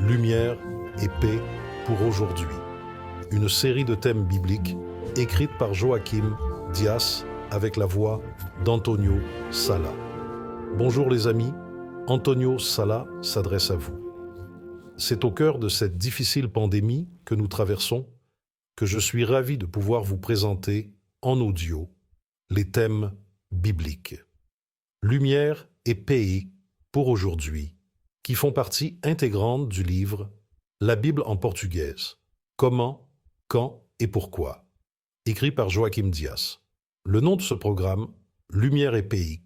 lumière et paix pour aujourd'hui. Une série de thèmes bibliques écrite par Joachim Dias avec la voix d'Antonio Sala. Bonjour les amis, Antonio Sala s'adresse à vous. C'est au cœur de cette difficile pandémie que nous traversons que je suis ravi de pouvoir vous présenter en audio les thèmes bibliques. Lumière et paix pour aujourd'hui, qui font partie intégrante du livre La Bible en portugaise, Comment, quand et pourquoi, écrit par Joachim Dias. Le nom de ce programme, Lumière et paix,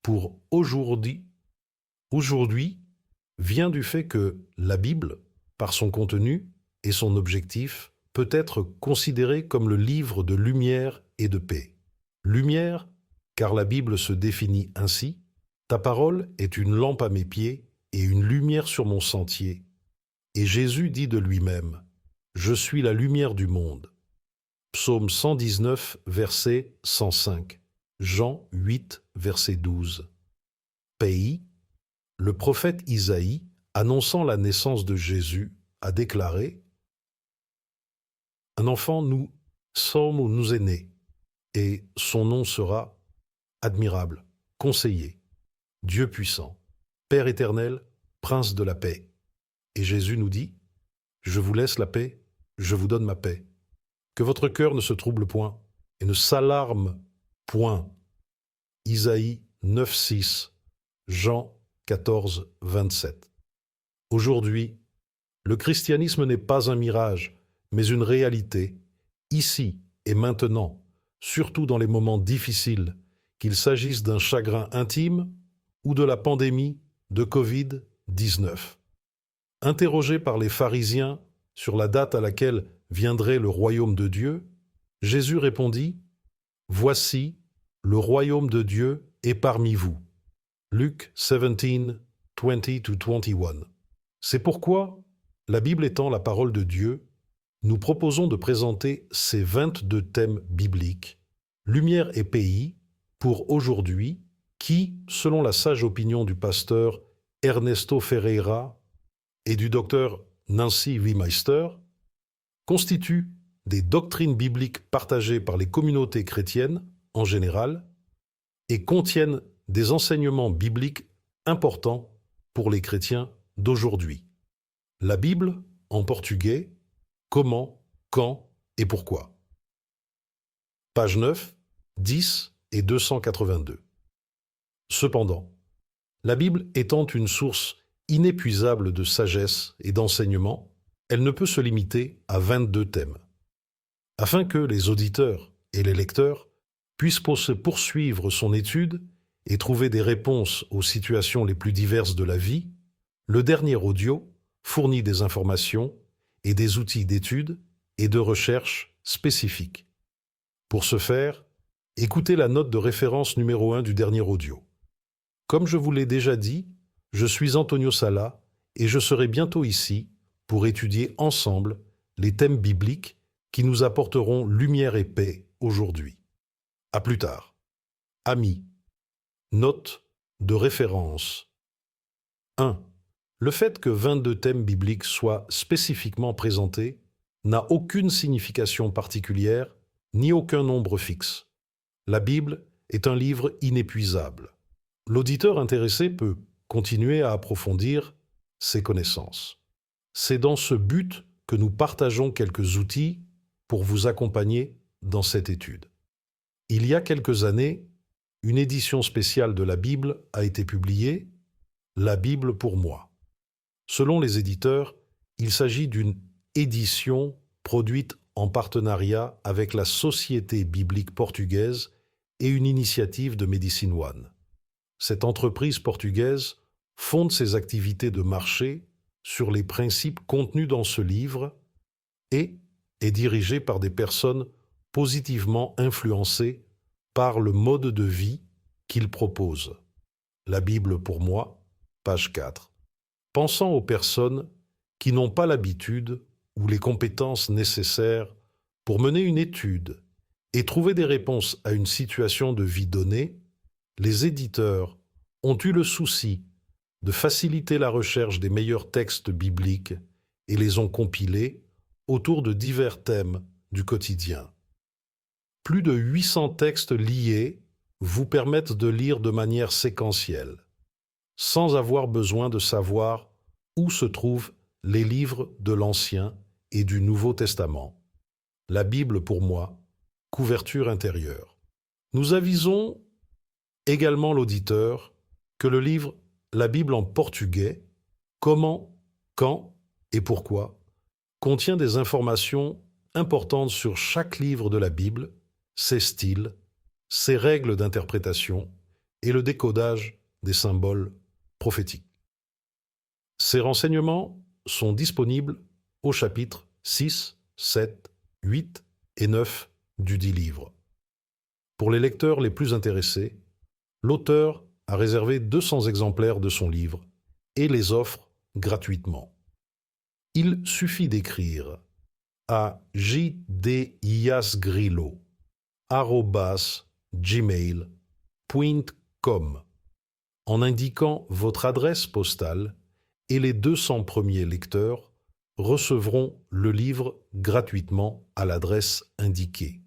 pour aujourd'hui, vient du fait que la Bible, par son contenu et son objectif, peut être considérée comme le livre de lumière et de paix. Lumière, car la Bible se définit ainsi, ta parole est une lampe à mes pieds et une lumière sur mon sentier. Et Jésus dit de lui-même, je suis la lumière du monde. Psaume 119, verset 105. Jean 8, verset 12. Pays, le prophète Isaïe, annonçant la naissance de Jésus, a déclaré « Un enfant nous est né, et son nom sera admirable, conseiller, Dieu puissant, Père éternel, Prince de la paix. » Et Jésus nous dit « Je vous laisse la paix, je vous donne ma paix. Que votre cœur ne se trouble point et ne s'alarme point. » Isaïe 9, 6, Jean 14, 27. Aujourd'hui, le christianisme n'est pas un mirage, mais une réalité, ici et maintenant, surtout dans les moments difficiles, qu'il s'agisse d'un chagrin intime ou de la pandémie de Covid-19. Interrogé par les pharisiens sur la date à laquelle viendrait le royaume de Dieu, Jésus répondit « Voici, le royaume de Dieu est parmi vous. » Luc 17, 20-21. C'est pourquoi, la Bible étant la parole de Dieu, nous proposons de présenter ces 22 thèmes bibliques, lumière et pays, pour aujourd'hui, qui, selon la sage opinion du pasteur Ernesto Ferreira et du docteur Nancy Wiemeister, constituent des doctrines bibliques partagées par les communautés chrétiennes en général et contiennent des enseignements bibliques importants pour les chrétiens d'aujourd'hui. La Bible, en portugais, comment, quand et pourquoi. Page 9, 10 et 282. Cependant, la Bible étant une source inépuisable de sagesse et d'enseignement, elle ne peut se limiter à 22 thèmes. Afin que les auditeurs et les lecteurs puissent poursuivre son étude et trouver des réponses aux situations les plus diverses de la vie, le dernier audio fournit des informations et des outils d'étude et de recherche spécifiques. Pour ce faire, écoutez la note de référence numéro 1 du dernier audio. Comme je vous l'ai déjà dit, je suis Antonio Sala et je serai bientôt ici pour étudier ensemble les thèmes bibliques qui nous apporteront lumière et paix aujourd'hui. À plus tard. Amis. Note de référence. 1. Le fait que 22 thèmes bibliques soient spécifiquement présentés n'a aucune signification particulière ni aucun nombre fixe. La Bible est un livre inépuisable. L'auditeur intéressé peut continuer à approfondir ses connaissances. C'est dans ce but que nous partageons quelques outils pour vous accompagner dans cette étude. Il y a quelques années, une édition spéciale de la Bible a été publiée, La Bible pour moi. Selon les éditeurs, il s'agit d'une édition produite en partenariat avec la Société biblique portugaise et une initiative de Medicine One. Cette entreprise portugaise fonde ses activités de marché sur les principes contenus dans ce livre et est dirigée par des personnes positivement influencées par le mode de vie qu'il propose. La Bible pour moi, page 4. Pensant aux personnes qui n'ont pas l'habitude ou les compétences nécessaires pour mener une étude et trouver des réponses à une situation de vie donnée, les éditeurs ont eu le souci de faciliter la recherche des meilleurs textes bibliques et les ont compilés autour de divers thèmes du quotidien. Plus de 800 textes liés vous permettent de lire de manière séquentielle, sans avoir besoin de savoir où se trouvent les livres de l'Ancien et du Nouveau Testament. La Bible pour moi, couverture intérieure. Nous avisons également l'auditeur que le livre La Bible en portugais, comment, quand et pourquoi, contient des informations importantes sur chaque livre de la Bible, ses styles, ses règles d'interprétation et le décodage des symboles prophétiques. Ces renseignements sont disponibles au chapitre 6, 7, 8 et 9 du dit livre. Pour les lecteurs les plus intéressés, l'auteur a réservé 200 exemplaires de son livre et les offre gratuitement. Il suffit d'écrire à jdiasgrillo@gmail.com en indiquant votre adresse postale et les 200 premiers lecteurs recevront le livre gratuitement à l'adresse indiquée.